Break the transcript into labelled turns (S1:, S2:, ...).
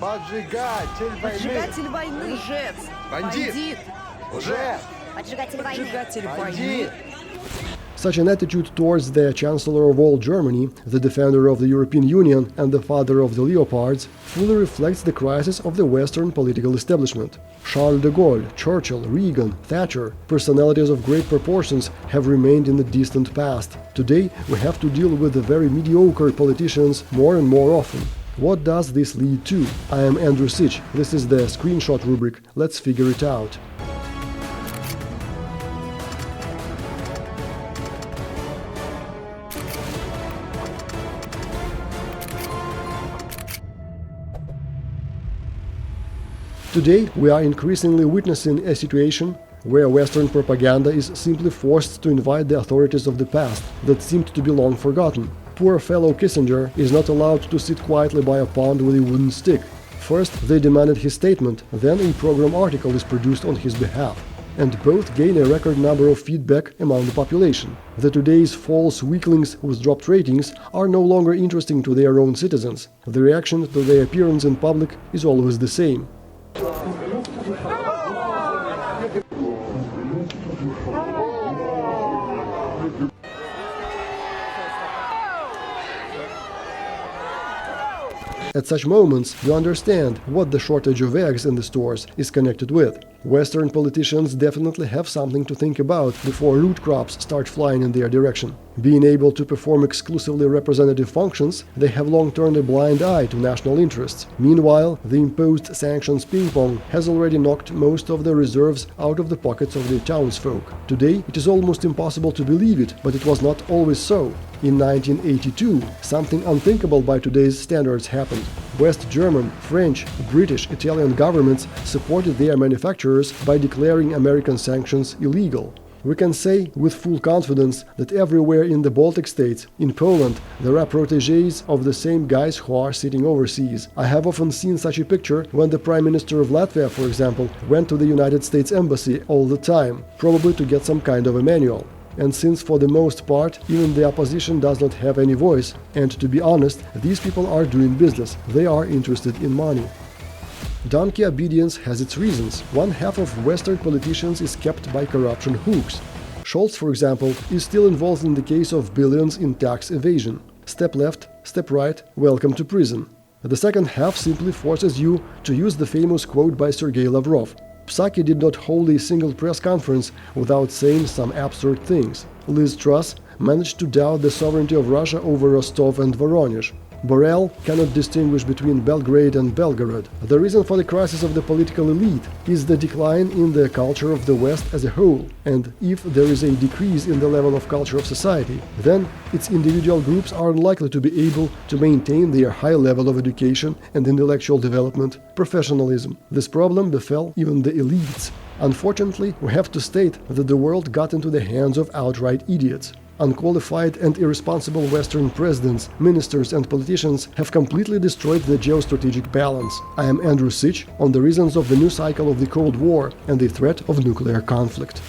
S1: Поджигатель войны.
S2: Поджигатель войны. Лжец.
S1: Бандит. Лжец.
S2: Поджигатель войны.
S3: Such an attitude towards the Chancellor of all Germany, the defender of the European Union and the father of the Leopards, fully reflects the crisis of the Western political establishment. Charles de Gaulle, Churchill, Reagan, Thatcher, personalities of great proportions have remained in the distant past. Today, we have to deal with the very mediocre politicians more and more often. What does this lead to? I am Andrey Sych. This is the screenshot rubric. Let's figure it out. Today, we are increasingly witnessing a situation where Western propaganda is simply forced to invite the authorities of the past that seemed to be long forgotten. Poor fellow Kissinger is not allowed to sit quietly by a pond with a wooden stick. First, they demanded his statement, then a program article is produced on his behalf. And both gain a record number of feedback among the population. The today's false weaklings with dropped ratings are no longer interesting to their own citizens. The reaction to their appearance in public is always the same. At such moments, you understand what the shortage of eggs in the stores is connected with. Western politicians definitely have something to think about before root crops start flying in their direction. Being able to perform exclusively representative functions, they have long turned a blind eye to national interests. Meanwhile, the imposed sanctions ping-pong has already knocked most of the reserves out of the pockets of the townsfolk. Today, it is almost impossible to believe it, but it was not always so. In 1982, something unthinkable by today's standards happened. West German, French, British, Italian governments supported their manufacturers by declaring American sanctions illegal. We can say with full confidence that everywhere in the Baltic states, in Poland, there are protégés of the same guys who are sitting overseas. I have often seen such a picture when the Prime Minister of Latvia, for example, went to the United States Embassy all the time, probably to get some kind of a manual. And since for the most part even the opposition does not have any voice, and to be honest, these people are doing business, they are interested in money. Donkey obedience has its reasons. One half of Western politicians is kept by corruption hooks. Scholz, for example, is still involved in the case of billions in tax evasion. Step left, step right, welcome to prison. The second half simply forces you to use the famous quote by Sergei Lavrov. Psaki did not hold a single press conference without saying some absurd things. Liz Truss managed to doubt the sovereignty of Russia over Rostov and Voronezh. Borrell cannot distinguish between Belgrade and Belgorod. The reason for the crisis of the political elite is the decline in the culture of the West as a whole, and if there is a decrease in the level of culture of society, then its individual groups are unlikely to be able to maintain their high level of education and intellectual development, professionalism. This problem befell even the elites. Unfortunately, we have to state that the world got into the hands of outright idiots. Unqualified and irresponsible Western presidents, ministers and politicians have completely destroyed the geostrategic balance. I am Andrey Sych on the reasons of the new cycle of the Cold War and the threat of nuclear conflict.